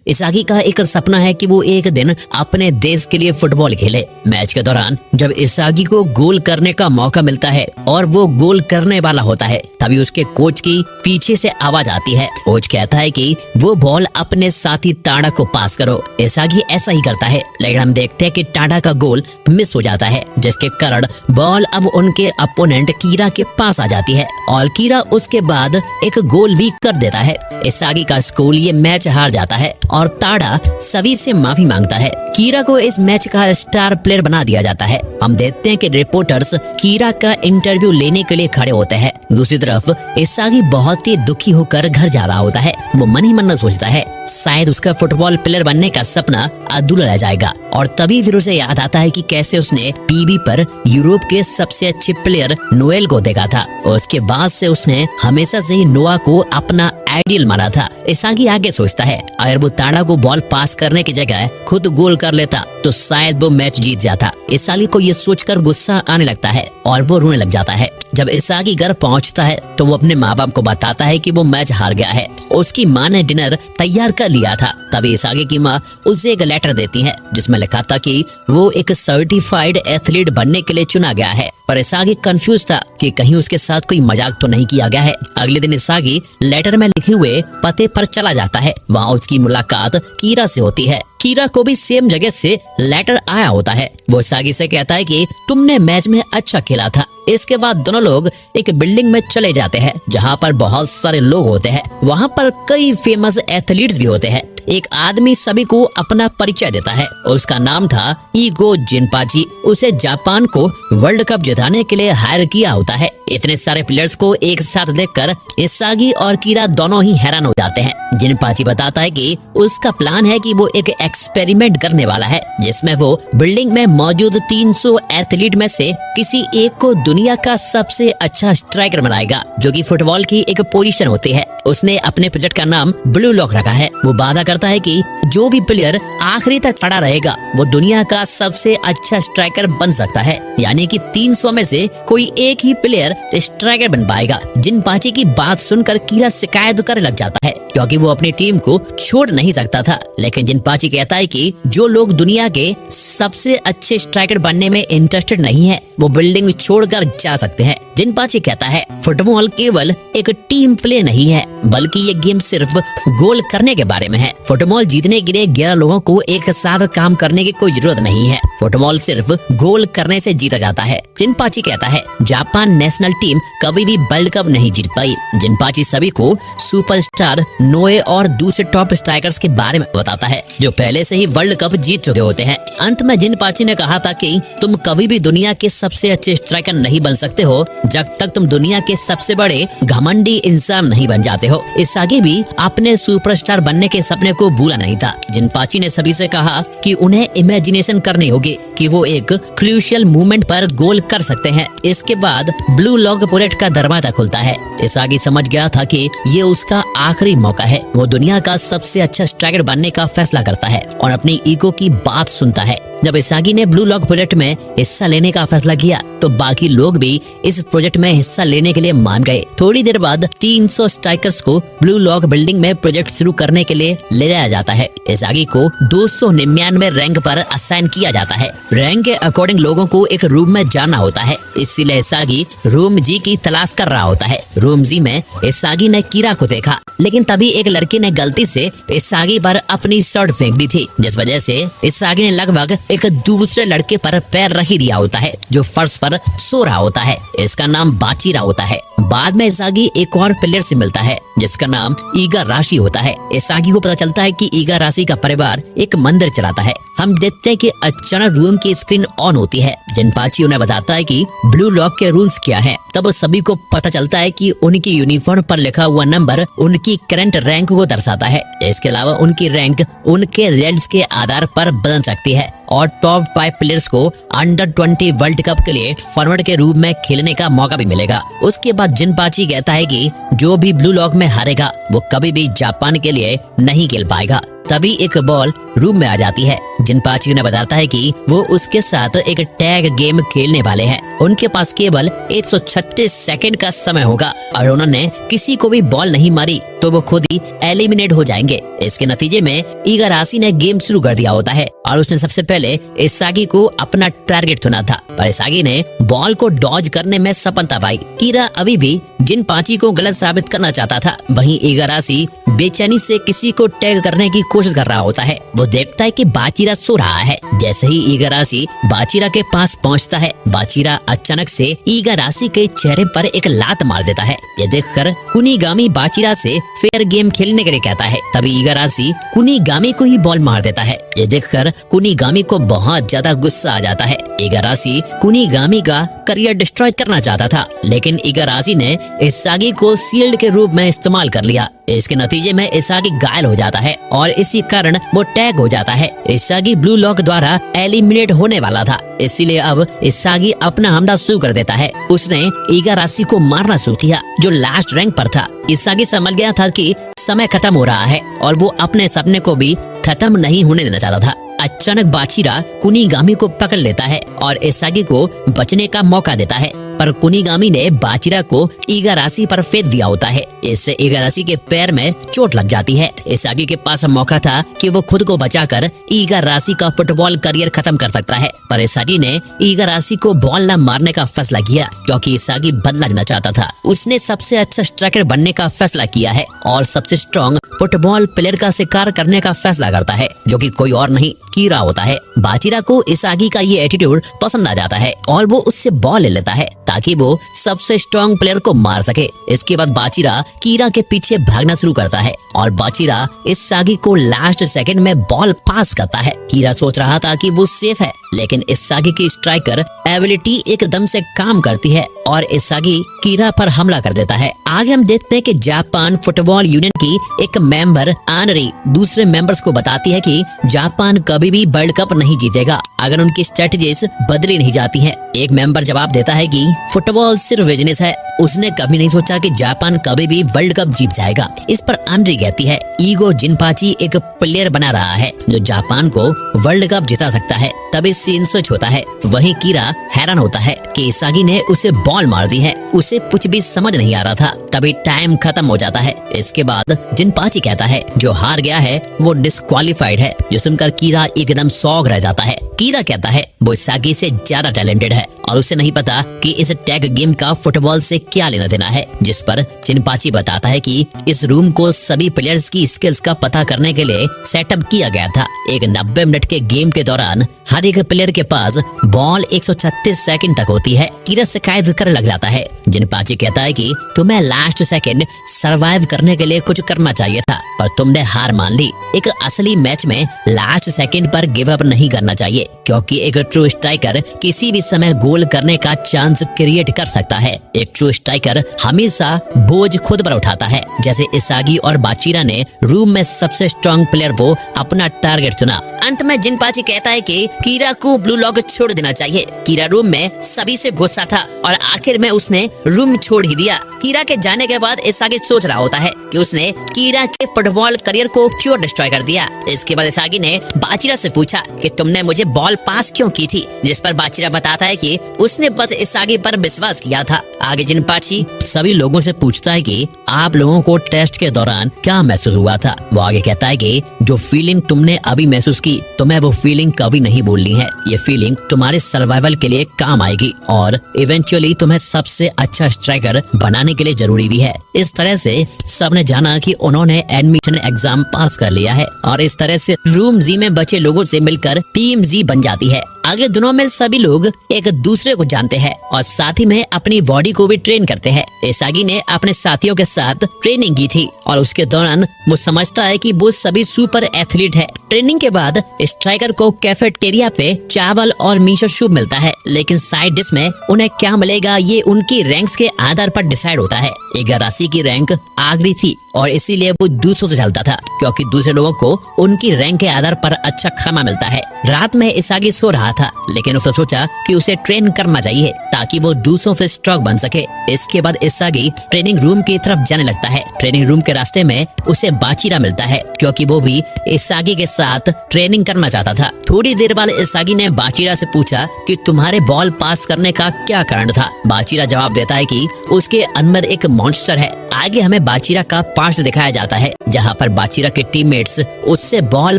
इसागी का एक सपना है कि वो एक दिन अपने देश के लिए फुटबॉल खेले। मैच के दौरान जब इसागी को गोल करने का मौका मिलता है और वो गोल करने वाला होता है, तभी उसके कोच की पीछे से आवाज आती है। कोच कहता है कि वो बॉल अपने साथी टाडा को पास करो। इसागी ऐसा ही करता है, लेकिन हम देखते हैं कि टाडा का गोल मिस हो जाता है, जिसके कारण बॉल अब उनके अपोनेंट कीरा के पास आ जाती है और कीरा उसके बाद एक गोल भी कर देता है। इसागी का स्कूल ये मैच हार जाता है और टाडा सभी से माफी मांगता है। कीरा को इस मैच का स्टार प्लेयर बना दिया जाता है। हम देखते हैं कि रिपोर्टर्स कीरा का इंटरव्यू लेने के लिए खड़े होते हैं। दूसरी तरफ इसागी बहुत ही दुखी होकर घर जा रहा होता है। वो मन ही मन सोचता है शायद उसका फुटबॉल प्लेयर बनने का सपना अधूरा रह जाएगा, और तभी फिर उसे याद आता है कि कैसे उसने टीवी पर यूरोप के सबसे अच्छे प्लेयर नोएल को देखा था। उसके बाद से उसने हमेशा से ही नोआ को अपना आइडियल माना था। इसागी आगे सोचता है अगर वो टाडा को बॉल पास करने की जगह खुद गोल कर लेता तो शायद वो मैच जीत जाता। इसागी को ये सोचकर गुस्सा आने लगता है और वो रोने लग जाता है। जब इसागी घर पहुंचता है तो वो अपने माँ बाप को बताता है कि वो मैच हार गया है। उसकी माँ ने डिनर तैयार कर लिया था। तभी इसागी की माँ उसे एक लेटर देती है जिसमें लिखा था कि वो एक सर्टिफाइड एथलीट बनने के लिए चुना गया है। पर इसागी कंफ्यूज था कि कहीं उसके साथ कोई मजाक तो नहीं किया गया है। अगले दिन इसागी लेटर में लिखे हुए पते पर चला जाता है। वहाँ उसकी मुलाकात कीरा से होती है। कीरा को भी सेम जगह से लेटर आया होता है। वो इसागी से कहता है कि तुमने मैच में अच्छा खेला था। इसके बाद दोनों लोग एक बिल्डिंग में चले जाते हैं जहाँ पर बहुत सारे लोग होते हैं। वहाँ पर कई फेमस एथलीट्स भी होते हैं। एक आदमी सभी को अपना परिचय देता है। उसका नाम था ईगो जिनपाची। उसे जापान को वर्ल्ड कप जिताने के लिए हायर किया होता है। इतने सारे प्लेयर्स को एक साथ देखकर इसागी और कीरा दोनों ही हैरान हो जाते हैं। जिनपाची बताता है कि उसका प्लान है कि वो एक एक्सपेरिमेंट करने वाला है जिसमें वो बिल्डिंग में मौजूद 300 एथलीट में से किसी एक को दुनिया का सबसे अच्छा स्ट्राइकर बनाएगा, जो कि फुटबॉल की एक पोजीशन होती है। उसने अपने प्रोजेक्ट का नाम ब्लू लॉक रखा है। वो वादा करता है कि जो भी प्लेयर आखिरी तक खड़ा रहेगा वो दुनिया का सबसे अच्छा स्ट्राइकर बन सकता है, यानी कि 300 में से कोई एक ही प्लेयर स्ट्राइकर बन पाएगा। जिनपाची की बात सुनकर कीरा शिकायत करने लग जाता है क्योंकि वो अपनी टीम को छोड़ नहीं सकता था। लेकिन जिनपाची कहता है कि जो लोग दुनिया के सबसे अच्छे स्ट्राइकर बनने में इंटरेस्टेड नहीं है वो बिल्डिंग छोड़कर जा सकते हैं। जिनपाची कहता है फुटबॉल केवल एक टीम प्ले नहीं है, बल्कि ये गेम सिर्फ गोल करने के बारे में है। फुटबॉल जीतने के लिए 11 लोगों को एक साथ काम करने की कोई जरूरत नहीं है। फुटबॉल सिर्फ गोल करने से जीता जाता है। जिनपाची कहता है जापान नेशनल टीम कभी भी वर्ल्ड कप नहीं जीत पाई। जिनपाची सभी को सुपरस्टार नोए और दूसरे टॉप स्ट्राइकर्स के बारे में बताता है जो पहले से ही वर्ल्ड कप जीत चुके होते हैं। अंत में जिनपाची ने कहा था कि तुम कभी भी दुनिया के सबसे अच्छे स्ट्राइकर नहीं बन सकते हो जब तक तुम दुनिया के सबसे बड़े घमंडी इंसान नहीं बन जाते हो। इसागी भी अपने सुपरस्टार बनने के सपने को भूला नहीं था। जिनपाची ने सभी से कहा कि उन्हें इमेजिनेशन करनी होगी कि वो एक क्रूशियल मूवमेंट पर गोल कर सकते हैं। इसके बाद ब्लू लॉक प्रोजेक्ट का दरवाजा खुलता है। इसागी समझ गया था कि ये उसका आखिरी मौका है। वो दुनिया का सबसे अच्छा स्ट्राइकर बनने का फैसला करता है और अपनी ईगो की बात सुनता है। जब इसागी ने ब्लू लॉक प्रोजेक्ट में हिस्सा लेने का फैसला किया तो बाकी लोग भी इस प्रोजेक्ट में हिस्सा लेने के लिए मान गए। थोड़ी देर बाद 300 स्ट्राइकर्स को ब्लू लॉक बिल्डिंग में प्रोजेक्ट शुरू करने के लिए ले जाया जाता है। इसागी को 299 रैंक पर असाइन किया जाता है। रैंक के अकॉर्डिंग लोगों को एक रूम में जाना होता है, इसीलिए इसागी रूम जी की तलाश कर रहा होता है। रूम जी में इसागी ने कीरा को देखा, लेकिन तभी एक लड़के ने गलती से इसागी पर अपनी शर्ट फेंक दी थी, जिस वजह से इसागी ने लगभग एक दूसरे लड़के पर पैर रख दिया होता है जो फर्श पर सो रहा होता है। इसका नाम बाचीरा होता है। बाद में इसागी एक और प्लेयर से मिलता है जिसका नाम ईगा राशि होता है। इसागी को पता चलता है कि ईगा राशि का परिवार एक मंदिर चलाता है। हम देखते हैं कि अचानक रूम की स्क्रीन ऑन होती है। जिनपाची उन्हें बताता है कि ब्लू लॉक के रूल्स क्या हैं। तब सभी को पता चलता है कि उनकी यूनिफॉर्म पर लिखा हुआ नंबर उनकी करंट रैंक को दर्शाता है। इसके अलावा उनकी रैंक उनके रिजल्ट्स के आधार पर बदल सकती है और टॉप 5 प्लेयर्स को अंडर 20 वर्ल्ड कप के लिए फॉरवर्ड के रूप में खेलने का मौका भी मिलेगा। उसके बाद जिनपाची कहता है कि जो भी ब्लू लॉक में हारेगा वो कभी भी जापान के लिए नहीं खेल पाएगा। तभी एक बॉल रूम में आ जाती है। जिनपाची उन्हें बताता है कि वो उसके साथ एक टैग गेम खेलने वाले हैं। उनके पास केवल 136 सेकंड का समय होगा और उन्होंने किसी को भी बॉल नहीं मारी तो वो खुद ही एलिमिनेट हो जाएंगे। इसके नतीजे में इगाराशी ने गेम शुरू कर दिया होता है और उसने सबसे पहले इसागी को अपना टारगेट चुना था, पर इसागी ने बॉल को डॉज करने में सफलता पाई। कीरा अभी भी जिनपाची को गलत साबित करना चाहता था। वहीं इगाराशी बेचैनी से किसी को टैग करने की कोशिश कर रहा होता है। वो देखता है कि बाचिरा सो रहा है। जैसे ही इगाराशी बाचिरा के पास पहुंचता है, बाचिरा अचानक से इगाराशी के चेहरे पर एक लात मार देता है। ये देखकर कुनिगामी बाचिरा से फेयर गेम खेलने के लिए कहता है। तभी इगाराशी कुनिगामी को ही बॉल मार देता है। ये देखकर कुनिगामी को बहुत ज्यादा गुस्सा आ जाता है। इगाराशी कुनिगामी का करियर डिस्ट्रॉय करना चाहता था, लेकिन इगाराशी ने इसागी को शील्ड के रूप में इस्तेमाल कर लिया। इसके नतीजे में इसागी घायल हो जाता है और इसी कारण वो टैग हो जाता है। इसागी ब्लू लॉक द्वारा एलिमिनेट होने वाला था, इसीलिए अब इसागी अपना हमला शुरू कर देता है। उसने इगाराशी को मारना शुरू किया जो लास्ट रैंक पर था। इसागी समझ गया था कि समय खत्म हो रहा है और वो अपने सपने को भी खत्म नहीं होने देना चाहता था। अचानक बाचिरा कुनिगामी को पकड़ लेता है और इसागी को बचने का मौका देता है, पर कुनिगामी ने बाचिरा को इगाराशी पर फेंक दिया होता है। इससे इगाराशी के पैर में चोट लग जाती है। इसागी के पास मौका था कि वो खुद को बचाकर इगाराशी का फुटबॉल करियर खत्म कर सकता है, पर इसागी ने इगाराशी को बॉल न मारने का फैसला किया क्योंकि इसागी बदला लेना चाहता था। उसने सबसे अच्छा स्ट्राइकर बनने का फैसला किया है और सबसे स्ट्रॉन्ग फुटबॉल प्लेयर का शिकार करने का फैसला करता है, जो कि कोई और नहीं कीरा होता है। बाचिरा को इसागी का ये एटीट्यूड पसंद आ जाता है और वो उससे बॉल ले लेता है ताकि वो सबसे स्ट्रॉन्ग प्लेयर को मार सके। इसके बाद बाचिरा कीरा के पीछे भागना शुरू करता है और बाचिरा इसागी को लास्ट सेकंड में बॉल पास करता है। कीरा सोच रहा था कि वो सेफ है, लेकिन इसागी की स्ट्राइकर एबिलिटी एकदम से काम करती है और इसागी कीरा पर हमला कर देता है। आगे हम देखते हैं कि जापान फुटबॉल यूनियन की एक मेंबर आनरी दूसरे मेंबर्स को बताती है कि जापान कभी भी वर्ल्ड कप नहीं जीतेगा अगर उनकी स्ट्रेटजीज बदली नहीं जाती हैं। एक मेंबर जवाब देता है कि फुटबॉल सिर्फ बिजनेस है, उसने कभी नहीं सोचा कि जापान कभी भी वर्ल्ड कप जीत जाएगा। इस पर आनरी कहती है ईगो जिनपाची एक प्लेयर बना रहा है जो जापान को वर्ल्ड कप जिता सकता है। तभी सीन स्विच होता है। वहीं कीरा हैरान होता है कि इसागी ने उसे बॉल मार दी है, उसे कुछ भी समझ नहीं आ रहा था। तभी टाइम खत्म हो जाता है। इसके बाद जिनपाची कहता है जो हार गया है वो डिस्क्वालीफाइड है, जो सुनकर कीरा एकदम शॉक रह जाता है। कीरा कहता है वो इसागी से ज्यादा टैलेंटेड है और उसे नहीं पता कि इस टैग गेम का फुटबॉल से क्या लेना देना है। जिस पर जिनपाची बताता है कि इस रूम को सभी प्लेयर्स की स्किल्स का पता करने के लिए सेटअप किया गया था। एक 90 मिनट के गेम के दौरान हर एक प्लेयर के पास बॉल 136 सेकंड तक होती है। कीरा शिकायत करने लग जाता है। जिनपाची कहता है कि तुम्हें लास्ट सेकंड सरवाइव करने के लिए कुछ करना चाहिए था, पर तुमने हार मान ली। एक असली मैच में लास्ट सेकंड पर गिव अप नहीं करना चाहिए, क्योंकि एक ट्रू स्ट्राइकर किसी भी समय गोल करने का चांस क्रिएट कर सकता है। एक ट्रू स्ट्राइकर हमेशा बोझ खुद पर उठाता है। जैसे इसागी और बाचिरा ने रूम में सबसे स्ट्रॉन्ग प्लेयर वो अपना टारगेट चुना। अंत में जिनपाची कहता है कि कीरा को ब्लू लॉक छोड़ देना चाहिए। कीरा रूम में सभी से गुस्सा था और आखिर में उसने रूम छोड़ ही दिया। कीरा के जाने के बाद इसागी सोच रहा होता है कि उसने कीरा के फुटबॉल करियर को क्यों डिस्ट्रॉय कर दिया। इसके बाद इसागी ने बाचिरा से पूछा कि तुमने मुझे बॉल पास क्यों की थी, जिस पर बाचिरा बताता है कि उसने बस इसागी पर विश्वास किया था। आगे जिनपाची सभी लोगों से पूछता है कि आप लोगों को टेस्ट के दौरान क्या महसूस हुआ था। वो आगे कहता है कि जो फीलिंग तुमने अभी महसूस की, तुम्हें वो फीलिंग कभी नहीं भूलनी है। ये फीलिंग तुम्हारे सर्वाइवल के लिए काम आएगी और इवेंचुअली तुम्हें सबसे अच्छा स्ट्राइकर बनाने के लिए जरूरी भी है। इस तरह से सबने जाना कि उन्होंने एडमिशन एग्जाम पास कर लिया है और इस तरह से रूम जी में बचे लोगों से मिलकर टीम जी बन जाती है। अगले दिनों में सभी लोग एक दूसरे को जानते हैं और साथ ही में अपनी बॉडी को भी ट्रेन करते हैं। इसागी ने अपने साथियों के साथ ट्रेनिंग की थी और उसके दौरान वो समझता है कि वो सभी सुपर एथलीट है। ट्रेनिंग के बाद स्ट्राइकर को कैफेटेरिया पे चावल और मिसो सूप मिलता है, लेकिन साइड डिश में उन्हें क्या मिलेगा ये उनकी रैंक्स के आधार पर डिसाइड होता है। इगाराशी की रैंक आखिरी थी और इसीलिए वो दूसरों से चलता था, क्योंकि दूसरे लोगों को उनकी रैंक के आधार पर अच्छा खाना मिलता है। रात में इसागी सो रहा था, लेकिन उसने सोचा कि उसे ट्रेन करना चाहिए ताकि वो दूसरों से स्ट्रॉन्ग बन सके। इसके बाद इसागी ट्रेनिंग रूम की तरफ जाने लगता है। ट्रेनिंग रूम के रास्ते में उसे बाचिरा मिलता है, क्योंकि वो भी इसागी के साथ ट्रेनिंग करना चाहता था। थोड़ी देर बाद इसागी ने बाचिरा से पूछा कि तुम्हारे बॉल पास करने का क्या कारण था। बाचिरा जवाब देता है कि उसके अंदर एक मॉन्स्टर है। आगे हमें बाचिरा का पास्ट दिखाया जाता है, जहाँ पर बाचिरा के टीममेट्स उससे बॉल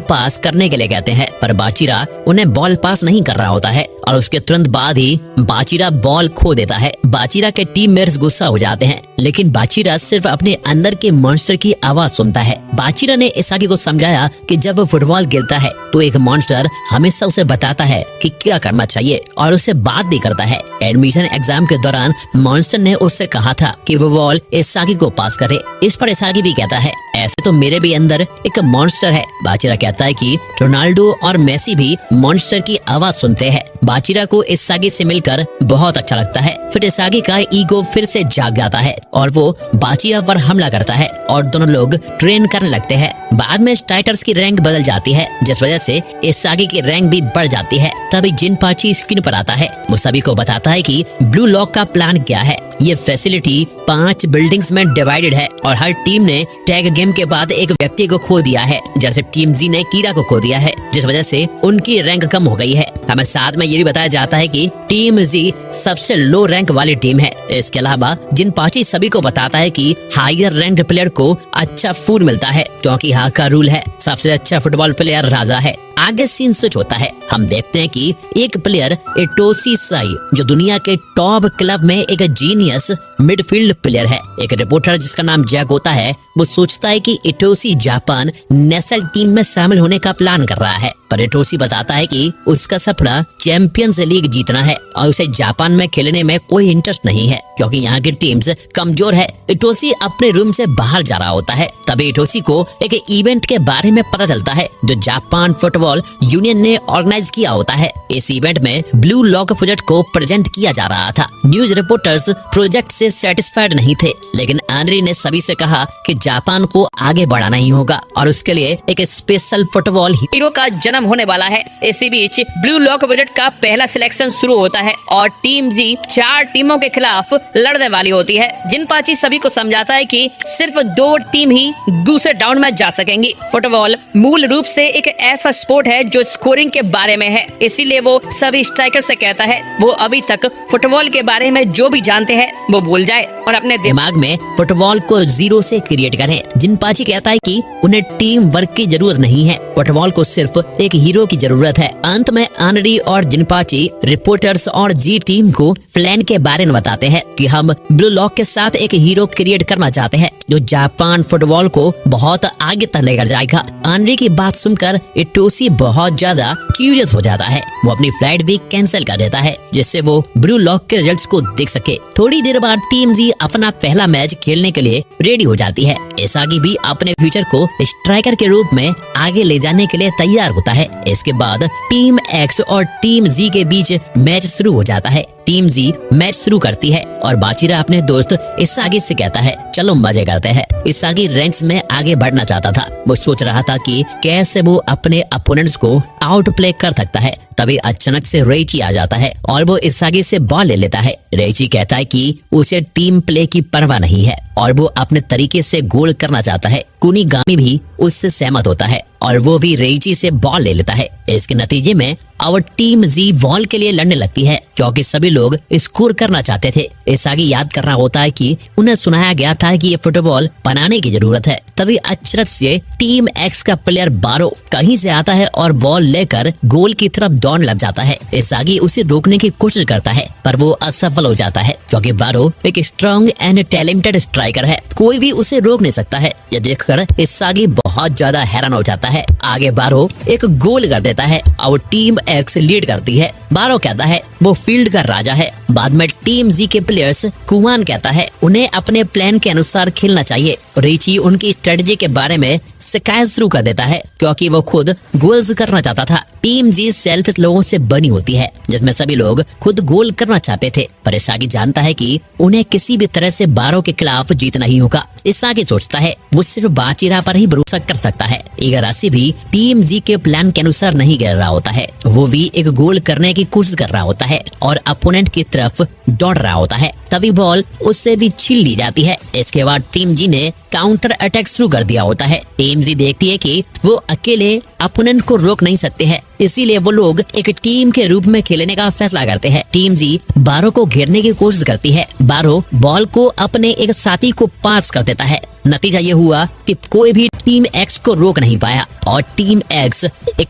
पास करने के लिए कहते हैं, पर बाचिरा उन्हें बॉल पास नहीं कर रहा होता है और उसके तुरंत बाद ही बाचिरा बॉल खो देता है। बाचिरा के टीममेट्स गुस्सा हो जाते हैं, लेकिन बाचिरा सिर्फ अपने अंदर के मॉन्स्टर की आवाज सुनता है। बाचिरा ने इसागी को समझाया कि जब वो फुटबॉल खेलता है तो एक मॉन्स्टर हमेशा उसे बताता है कि क्या करना चाहिए और उसे बात भी करता है। एडमिशन एग्जाम के दौरान मॉन्स्टर ने उससे कहा था कि वो बॉल इसागी को पास करे। इस पर इसागी भी कहता है, ऐसे तो मेरे भी अंदर एक मॉन्स्टर है। बाचिरा कहता है कि रोनाल्डो और मेसी भी मॉन्स्टर की आवाज सुनते हैं। बाचिरा को इसागी से मिलकर बहुत अच्छा लगता है। फिर इसागी का ईगो फिर से जाग जाता है और वो बाचिरा पर हमला करता है और दोनों लोग ट्रेन करने लगते हैं। बाद में स्ट्राइकर्स की रैंक बदल जाती है, जिस वजह से इसागी की रैंक भी बढ़ जाती है। तभी जिनपाची स्क्रीन पर आता है। वो सभी को बताता है कि ब्लू लॉक का प्लान क्या है। ये फैसिलिटी 5 बिल्डिंग्स में डिवाइडेड है और हर टीम ने टैग गेम के बाद एक व्यक्ति को खो दिया है, जैसे टीम जी ने कीरा को खो दिया है, जिस वजह से उनकी रैंक कम हो गई है। हमें साथ में ये भी बताया जाता है कि टीम जी सबसे लो रैंक वाली टीम है। इसके अलावा जिनपाची सभी को बताता है कि हायर रैंक्ड प्लेयर को अच्छा फूड मिलता है, क्योंकि यहाँ का रूल है सबसे अच्छा फुटबॉल प्लेयर राजा है। आगे सीन स्विच होता है। हम देखते हैं कि एक प्लेयर इटोसी साई, जो दुनिया के टॉप क्लब में एक जीनियस मिडफील्ड प्लेयर है। एक रिपोर्टर जिसका नाम जैक होता है, वो सोचता है कि इटोसी जापान नेशनल टीम में शामिल होने का प्लान कर रहा है, पर इटोसी बताता है कि उसका सपना चैंपियंस लीग जीतना है और उसे जापान में खेलने में कोई इंटरेस्ट नहीं है, क्योंकि यहाँ की टीम्स कमजोर है। इटोसी अपने रूम से बाहर जा रहा होता है। तभी इटोसी को एक इवेंट के बारे में पता चलता है जो जापान फुटबॉल यूनियन ने ऑर्गेनाइज किया होता है। इस इवेंट में ब्लू लॉक प्रोजेक्ट को प्रेजेंट किया जा रहा था। न्यूज रिपोर्टर्स प्रोजेक्ट से सेटिस्फाइड नहीं थे, लेकिन आनरी ने सभी से कहा कि जापान को आगे बढ़ाना ही होगा और उसके लिए एक स्पेशल फुटबॉल हीरो का जन्म होने वाला है। इसी बीच ब्लू लॉक प्रोजेक्ट का पहला सिलेक्शन शुरू होता है और टीम जी 4 टीमों के खिलाफ लड़ने वाली होती है। जिनपाची सभी को समझाता है कि सिर्फ 2 टीम ही दूसरे राउंड में जा सकेंगी। फुटबॉल मूल रूप से एक ऐसा स्पोर्ट है जो स्कोरिंग के बारे में है, इसीलिए वो सभी स्ट्राइकर से कहता है वो अभी तक फुटबॉल के बारे में जो भी जानते हैं वो भूल जाए और अपने दिमाग में फुटबॉल को जीरो से क्रिएट करें। जिनपाची कहता है कि उन्हें टीम वर्क की जरूरत नहीं है, फुटबॉल को सिर्फ एक हीरो की जरूरत है। अंत में आनरी और जिनपाची रिपोर्टर्स और जी टीम को प्लान के बारे में बताते हैं कि हम ब्लू लॉक के साथ एक हीरो क्रिएट करना चाहते हैं जो जापान फुटबॉल को बहुत आगे तक लेकर जाएगा। आनरी की बात सुनकर इटोसी बहुत ज्यादा क्यूरियस हो जाता है। वो अपनी फ्लाइट भी कैंसिल कर देता है जिससे वो ब्लू लॉक के रिजल्ट्स को देख सके। थोड़ी देर बाद टीम जी अपना पहला मैच खेलने के लिए रेडी हो जाती है। इसागी भी अपने फ्यूचर को स्ट्राइकर के रूप में आगे ले जाने के लिए तैयार होता है। इसके बाद टीम एक्स और टीम जी के बीच मैच शुरू हो जाता है। टीम जी मैच शुरू करती है और बाचिरा अपने दोस्त इसागी से कहता है चलो मजे करते हैं। इसागी रैंक्स में आगे बढ़ना चाहता था। वो सोच रहा था कि कैसे वो अपने अपोनेंट्स को आउट प्ले कर सकता है। तभी अचानक से रेची आ जाता है और वो इसागी से बॉल ले लेता है। रेची कहता है कि उसे टीम प्ले की परवाह नहीं है और वो अपने तरीके से गोल करना चाहता है। कुनीगामी भी उससे सहमत होता है और वो भी रेची से बॉल ले लेता है। इसके नतीजे में और टीम जी बॉल के लिए लड़ने लगती है क्योंकि सभी लोग स्कोर करना चाहते थे। इसागी याद कर रहा होता है कि उन्हें सुनाया गया था कि ये फुटबॉल बनाने की जरूरत है। तभी अचानक से टीम एक्स का प्लेयर बारो कहीं से आता है और बॉल लेकर गोल की तरफ दौड़ने लग जाता है। इसागी उसे रोकने की कोशिश करता है पर वो असफल हो जाता है क्योंकि बारो एक स्ट्रॉन्ग एंड टैलेंटेड स्ट्राइकर है, कोई भी उसे रोक नहीं सकता है। ये देखकर इसागी बहुत ज्यादा हैरान हो जाता है। आगे बारो एक गोल कर देता है और टीम एक्स लीड करती है। बारो कहता है वो फील्ड का राजा है। बाद में टीम जी के प्लेयर्स कुमान कहता है उन्हें अपने प्लान के अनुसार खेलना चाहिए। रिची उनकी स्ट्रेटजी के बारे में शिकायत शुरू कर देता है क्योंकि वो खुद गोल्स करना चाहता था। टीम जी सेल्फिश लोगों से बनी होती है जिसमें सभी लोग खुद गोल करना चाहते थे, पर इसागी जानता है कि उन्हें किसी भी तरह से बारो के खिलाफ जीतना ही होगा। इसागी सोचता है वो सिर्फ बाचिरा पर ही भरोसा कर सकता है। इगारासी भी टीम जी के प्लान के अनुसार नहीं खेल रहा होता है। वो भी एक गोल करने की कोशिश कर रहा होता है और अपोनेंट की तरफ दौड़ रहा होता है, तभी बॉल उससे भी छीन ली जाती है। इसके बाद टीम जी ने काउंटर अटैक शुरू कर दिया होता है। टीम जी देखती है कि वो अकेले अपोनेंट को रोक नहीं सकते हैं, इसीलिए वो लोग एक टीम के रूप में खेलने का फैसला करते हैं। टीम जी बारो को घेरने की कोशिश करती है। बारो बॉल को अपने एक साथी को पास कर देता है। नतीजा ये हुआ कि कोई भी टीम एक्स को रोक नहीं पाया और टीम एक्स एक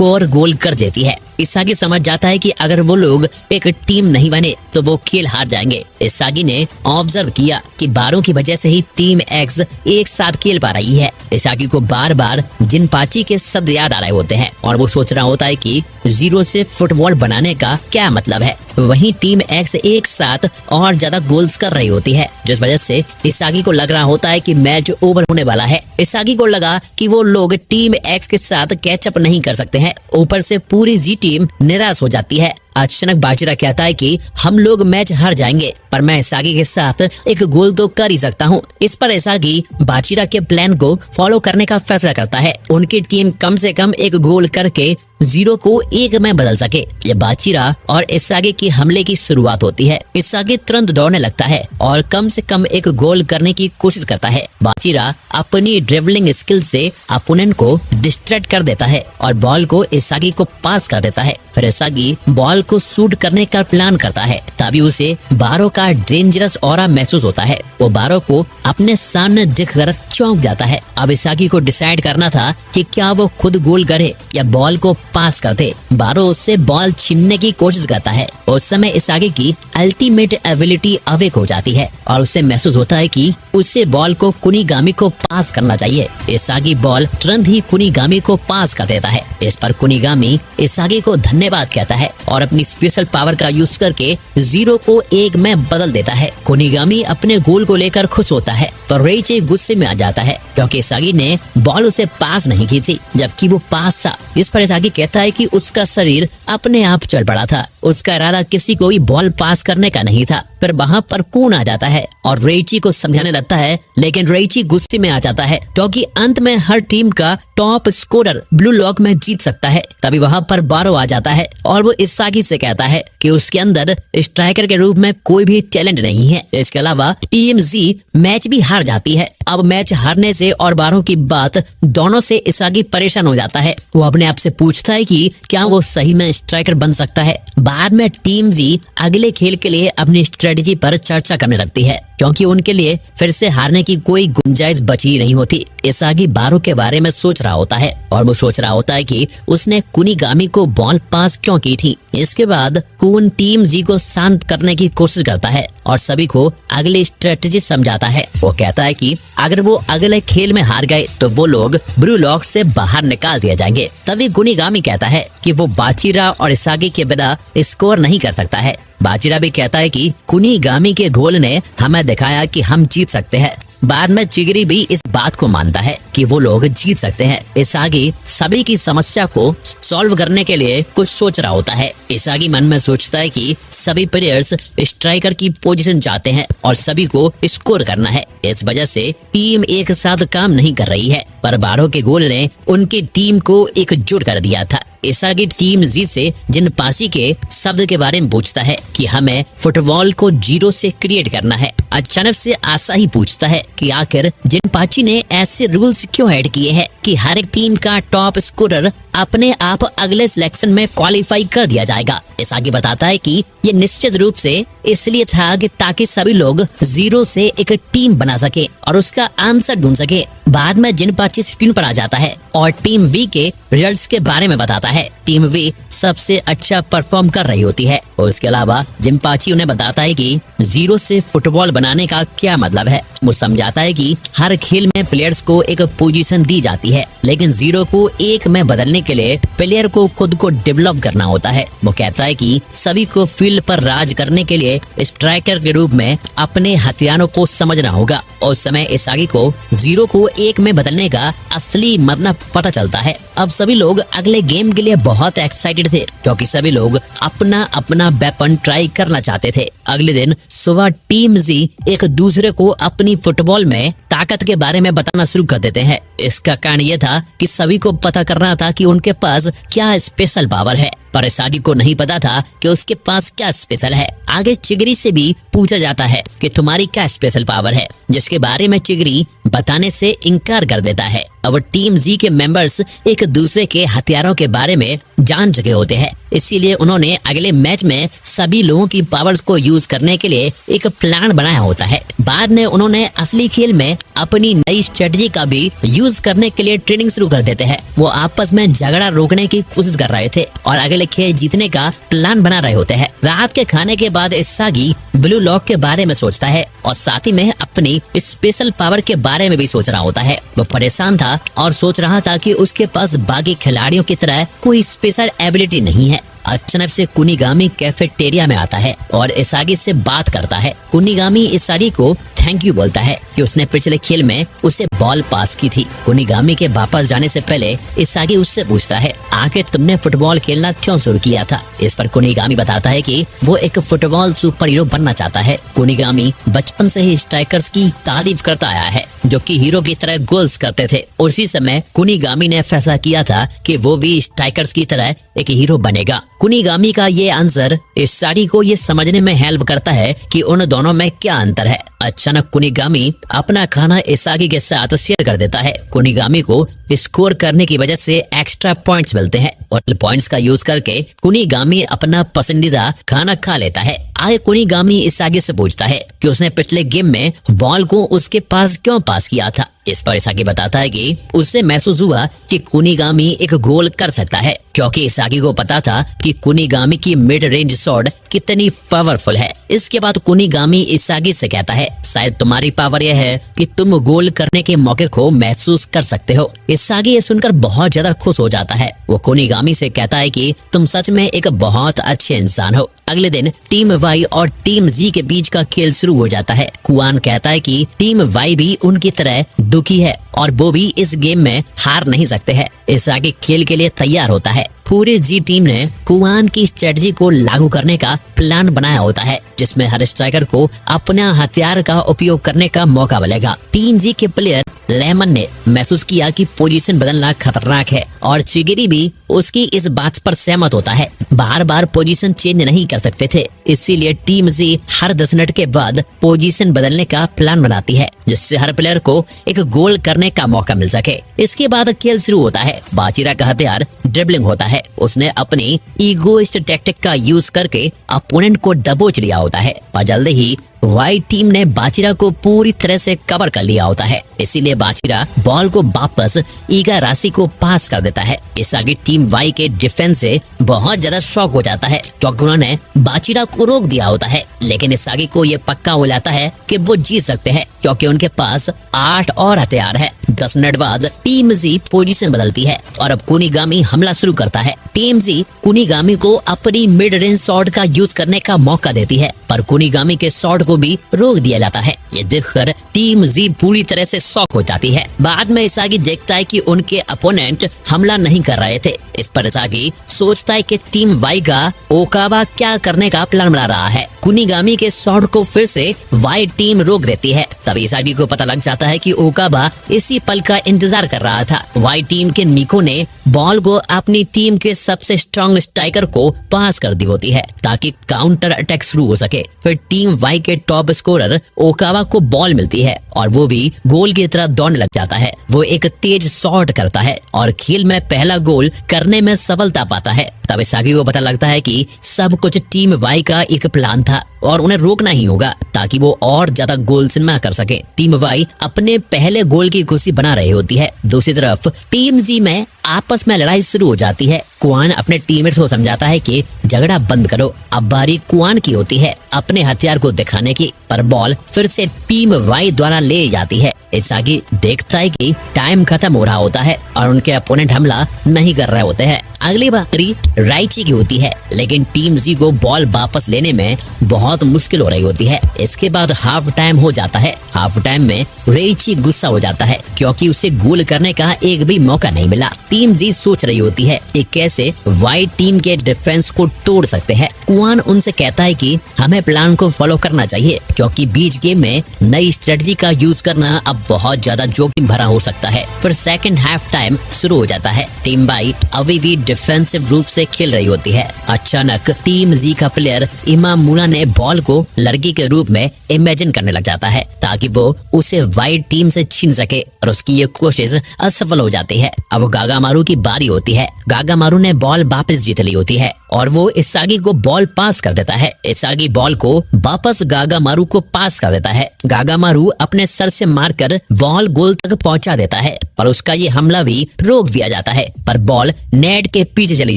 और गोल कर देती है। इसागी समझ जाता है कि अगर वो लोग एक टीम नहीं बने तो वो खेल हार जाएंगे। इसागी ने ऑब्जर्व किया कि बारो की वजह से ही टीम एक्स एक साथ खेल पा रही है। इसागी को बार बार जिनपाची के शब्द याद आ रहे होते हैं और वो सोच रहा होता है कि जीरो से फुटबॉल बनाने का क्या मतलब है। वहीं टीम एक्स एक साथ और ज्यादा गोल्स कर रही होती है, जिस वजह से इसागी को लग रहा होता है कि मैच ओवर होने वाला है। इसागी को लगा कि वो लोग टीम एक्स के साथ कैचअप नहीं कर सकते हैं। ऊपर से पूरी जी टीम निराश हो जाती है। अचानक बाजीरा कहता है कि हम लोग मैच हार जाएंगे, पर मैं इसागी के साथ एक गोल तो कर ही सकता हूँ। इस पर इसागी बाजीरा के प्लान को फॉलो करने का फैसला करता है। उनकी टीम कम से कम एक गोल करके जीरो को एक में बदल सके। ये बाजीरा और इसागी की हमले की शुरुआत होती है। इसागी तुरंत दौड़ने लगता है और कम से कम एक गोल करने की कोशिश करता है। बाजीरा अपनी ड्रिबलिंग स्किल से अपोनेंट को डिस्ट्रैक्ट कर देता है और बॉल को इसागी को पास कर देता है। फिर इसागी बॉल को शूट करने का प्लान करता है, तभी उसे बारो का डेंजरस ऑरा महसूस होता है। वो बारो को अपने सामने दिखकर चौंक जाता है। अब इसागी को डिसाइड करना था कि क्या वो खुद गोल करे या बॉल को पास कर दे। बारो उससे बॉल छीनने की कोशिश करता है। उस समय इसागी की अल्टीमेट एबिलिटी अवेक हो जाती है और उसे महसूस होता है कि उसे बॉल को कुनिगामी को पास करना चाहिए। इसागी बॉल तुरंत ही कुनिगामी को पास कर देता है। इस पर कुनिगामी इसागी को धन्यवाद कहता है और अपनी स्पेशल पावर का यूज करके जीरो को एक में बदल देता है। कुनिगामी अपने गोल को लेकर खुश होता है, पर रेइची गुस्से में आ जाता है क्योंकि इसागी ने बॉल उसे पास नहीं की थी, जबकि वो पास था। इस पर इसागी कहता है कि उसका शरीर अपने आप चल पड़ा था, उसका इरादा किसी को भी बॉल पास करने का नहीं था। फिर वहाँ पर कून आ जाता है और रेइची को समझाने लगता है, लेकिन रेइची गुस्से में आ जाता है क्योंकि अंत में हर टीम का टॉप स्कोरर ब्लू लॉक में जीत सकता है। तभी वहाँ पर बारो आ जाता है और वो इसागी से कहता है कि उसके अंदर स्ट्राइकर के रूप में कोई भी टैलेंट नहीं है। इसके अलावा टीम जी मैच भी हार जाती है। अब मैच हारने से और बारो की बात दोनों से इसागी परेशान हो जाता है। वो अपने आप से पूछता है कि क्या वो सही में स्ट्राइकर बन सकता है। बाद में टीम जी अगले खेल के लिए अपनी स्ट्रेटजी पर चर्चा करने लगती है क्योंकि उनके लिए फिर से हारने की कोई गुंजाइश बची नहीं होती। इसागी बारो के बारे में सोच रहा होता है और वो सोच रहा होता है कि उसने कुनिगामी को बॉल पास क्यों की थी। इसके बाद कून टीम जी को शांत करने की कोशिश करता है और सभी को अगली स्ट्रेटजी समझाता है। वो कहता है कि अगर वो अगले खेल में हार गए तो वो लोग ब्लू लॉक से बाहर निकाल दिए जाएंगे। तभी कुनिगामी कहता है कि वो बाजीरा और इसागी के बिना स्कोर नहीं कर सकता है। बाजीरा भी कहता है कि कुनिगामी के गोल ने हमें दिखाया कि हम जीत सकते हैं। बाद में चिगरी भी इस बात को मानता है कि वो लोग जीत सकते हैं। इसागी सभी की समस्या को सॉल्व करने के लिए कुछ सोच रहा होता है। इसागी मन में सोचता है कि सभी प्लेयर्स स्ट्राइकर की पोजीशन चाहते हैं और सभी को स्कोर करना है। इस वजह से टीम एक साथ काम नहीं कर रही है, पर बारो के गोल ने उनकी टीम को एकजुट कर दिया था। इसागी टीम जी से जिनपाची के शब्द के बारे में पूछता है कि हमें फुटबॉल को जीरो से क्रिएट करना है। अचानक से आशा ही पूछता है कि आखिर जिनपाची ने ऐसे रूल्स क्यों ऐड किए हैं कि हर एक टीम का टॉप स्कोरर अपने आप अगले सिलेक्शन में क्वालिफाई कर दिया जाएगा। इसागी बताता है कि ये निश्चित रूप से इसलिए था कि ताकि सभी लोग जीरो से एक टीम बना सके और उसका आंसर ढूंढ सके। बाद में जिनपाची स्क्रीन पर आ जाता है और टीम वी के रिजल्ट्स के बारे में बताता है। टीम वी सबसे अच्छा परफॉर्म कर रही होती है और इसके अलावा जिनपाची उन्हें बताता है कि जीरो से फुटबॉल बनाने का क्या मतलब है। वो समझाता है कि हर खेल में प्लेयर्स को एक पोजीशन दी जाती है, लेकिन जीरो को एक में बदलने के लिए प्लेयर को खुद को डेवलप करना होता है। वो कहता है कि सभी को फील्ड पर राज करने के लिए स्ट्राइकर के रूप में अपने हथियारों को समझना होगा। और उस समय इसागी को जीरो को एक में बदलने का असली मतलब पता चलता है। अब सभी लोग अगले गेम के लिए बहुत एक्साइटेड थे क्योंकि सभी लोग अपना अपना वेपन ट्राई करना चाहते थे। अगले दिन सुबह टीम जी एक दूसरे को अपनी फुटबॉल में ताकत के बारे में बताना शुरू कर देते हैं। इसका कारण यह था कि सभी को पता करना था कि उनके पास क्या स्पेशल पावर है, पर इसागी को नहीं पता था कि उसके पास क्या स्पेशल है। आगे चिगरी से भी पूछा जाता है कि तुम्हारी क्या स्पेशल पावर है, जिसके बारे में चिगरी बताने से इनकार कर देता है। अब टीम जी के मेंबर्स एक दूसरे के हथियारों के बारे में जान चुके होते हैं, इसीलिए उन्होंने अगले मैच में सभी लोगों की पावर्स को यूज करने के लिए एक प्लान बनाया होता है। बाद में उन्होंने असली खेल में अपनी नई स्ट्रेटजी का भी यूज करने के लिए ट्रेनिंग शुरू कर देते हैं। वो आपस में झगड़ा रोकने की कोशिश कर रहे थे और अगले खेल जीतने का प्लान बना रहे होते हैं। रात के खाने के बाद इसागी ब्लू लॉक के बारे में सोचता है और साथ ही में अपनी स्पेशल पावर के बारे में भी सोच रहा होता है। वो परेशान था और सोच रहा था कि उसके पास बाकी खिलाड़ियों की तरह कोई स्पेशल एबिलिटी नहीं है। अचानक से कुनिगामी कैफेटेरिया में आता है और इसागी से बात करता है। कुनिगामी इसागी को थैंक यू बोलता है कि उसने पिछले खेल में उसे बॉल पास की थी। कुनिगामी के वापस जाने से पहले इसागी उससे पूछता है, आखिर तुमने फुटबॉल खेलना क्यों शुरू किया था? इस पर कुनिगामी बताता है कि वो एक फुटबॉल सुपर हीरो बनना चाहता है। कुनिगामी बचपन से ही स्ट्राइकर्स की तारीफ करता आया है जो कि हीरो की तरह गोल्स करते थे। उसी समय कुनिगामी ने फैसला किया था कि वो भी स्ट्राइकर्स की तरह एक हीरो बनेगा। कुनिगामी का ये आंसर इसागी को ये समझने में हेल्प करता है कि उन दोनों में क्या अंतर है। अचानक कुनिगामी अपना खाना इसागी के साथ शेयर कर देता है। कुनिगामी को स्कोर करने की वजह से एक्स्ट्रा पॉइंट्स मिलते हैं और पॉइंट्स का यूज करके कुनिगामी अपना पसंदीदा खाना खा लेता है। आगे कुनिगामी इसागी से पूछता है कि उसने पिछले गेम में बॉल को उसके पास क्यों पास किया था। इस पर इसागी बताता है कि उससे महसूस हुआ कि कुनिगामी एक गोल कर सकता है, क्योंकि इसागी को पता था कि कुनिगामी की मिड रेंज शॉट कितनी पावरफुल है। इसके बाद कुनिगामी इसागी से कहता है, शायद तुम्हारी पावर यह है कि तुम गोल करने के मौके को महसूस कर सकते हो। इसागी ये सुनकर बहुत ज्यादा खुश हो जाता है। वो कुनिगामी से कहता है कि तुम सच में एक बहुत अच्छे इंसान हो। अगले दिन टीम वाई और टीम जी के बीच का खेल शुरू हो जाता है। कुआन कहता है कि टीम वाई भी उनकी तरह दुखी है और वो भी इस गेम में हार नहीं सकते हैं। इसागी खेल के लिए तैयार होता है। पूरी जी टीम ने कुआन की स्ट्रेटजी को लागू करने का प्लान बनाया होता है, जिसमें हर स्ट्राइकर को अपना हथियार का उपयोग करने का मौका मिलेगा। टीम जी के प्लेयर लेमन ने महसूस किया कि पोजीशन बदलना खतरनाक है और चिगिरी भी उसकी इस बात पर सहमत होता है। बार बार पोजीशन चेंज नहीं कर सकते थे, इसीलिए टीम जी हर 10 मिनट के बाद पोजीशन बदलने का प्लान बनाती है, जिससे हर प्लेयर को एक गोल करने का मौका मिल सके। इसके बाद खेल शुरू होता है। बाचिरा का हथियार ड्रिबलिंग होता है। उसने अपनी ईगोइस्ट टैक्टिक का यूज करके अपोनेंट को दबोच लिया होता है और जल्दी ही व्हाइट टीम ने बाचिरा को पूरी तरह से कवर कर लिया होता है। इसीलिए बाचिरा बॉल को वापस इगारासी को पास कर देता है। इस आगे टीम वाई के डिफेंस से बहुत ज्यादा शॉक हो जाता है, क्योंकि उन्होंने बाचिरा को रोक दिया होता है। लेकिन इस आगे को ये पक्का हो जाता है कि वो जीत सकते हैं, क्योंकि उनके पास 8 और हथियार है। 10 मिनट बाद टीम जी पोजीशन बदलती है और अब कुनिगामी हमला शुरू करता है। टीम जी कुनिगामी को अपनी मिड रेंज शॉट का यूज करने का मौका देती है, पर कुनिगामी के शॉट को भी रोक दिया जाता है। ये देखकर टीम जी पूरी तरह से शॉक हो जाती है। बाद में इसागी देखता है कि उनके अपोनेंट हमला नहीं कर रहे थे। इस पर इसागी सोचता है कि टीम वाई का ओकावा क्या करने का प्लान बना रहा है। कुनिगामी के शॉट को फिर से वाई टीम रोक देती है। तभी इसागी को पता लग जाता है कि ओकावा इसी पल का इंतजार कर रहा था। वाई टीम के निको ने बॉल को अपनी टीम के सबसे स्ट्रॉन्ग स्ट्राइकर को पास कर दी होती है, ताकि काउंटर अटैक शुरू हो सके। फिर टीम वाई के टॉप स्कोरर ओकावा को बॉल मिलती है और वो भी गोल की तरह दौड़ने लग जाता है। वो एक तेज शॉट करता है और खेल में पहला गोल करने में सफलता पाता है। तब इसागी को पता लगता है कि सब कुछ टीम वाई का एक प्लान था और उन्हें रोकना ही होगा, ताकि वो और ज्यादा गोल्स न कर सके। टीम वाई अपने पहले गोल की खुशी बना रही होती है। दूसरी तरफ टीम जी में आपस में लड़ाई शुरू हो जाती है। कुआन अपने टीममेट्स को समझाता है कि झगड़ा बंद करो। अब बारी कुआन की होती है अपने हथियार को दिखाने की, पर बॉल फिर से टीम वाई द्वारा ले जाती है। इसागी देखता है कि टाइम खत्म हो रहा होता है और उनके अपोनेंट हमला नहीं कर रहे होते हैं। अगली बारी राइची की होती है, लेकिन टीम जी को बॉल वापस लेने में बहुत मुश्किल हो रही होती है। इसके बाद हाफ टाइम हो जाता है। हाफ टाइम में रेइची गुस्सा हो जाता है क्योंकि उसे गोल करने का एक भी मौका नहीं मिला। टीम जी सोच रही होती है कि कैसे व्हाइट टीम के डिफेंस को तोड़ सकते हैं। कुआन उनसे कहता है कि हमें प्लान को फॉलो करना चाहिए क्योंकि बीच गेम में नई स्ट्रेटजी का यूज करना अब बहुत ज्यादा जोखिम भरा हो सकता है। फिर सेकंड हाफ टाइम शुरू हो जाता है। टीम बाई अभी भी डिफेंसिव रूप से खेल रही होती है। अचानक टीम जी का प्लेयर इमाम मुला ने बॉल को लड़की के रूप में इमेजिन करने लग जाता है ताकि वो उसे व्हाइट टीम से छीन सके और उसकी ये कोशिश असफल हो जाती है। अब गागामारू की बारी होती है। गागामारू ने बॉल वापस जीत ली होती है और वो इसागी को बॉल पास कर देता है। इसागी बॉल को वापस गागामारू को पास कर देता है। गागामारू अपने सर से मारकर बॉल गोल तक पहुंचा देता है, पर उसका ये हमला भी रोक दिया जाता है, पर बॉल नेट के पीछे चली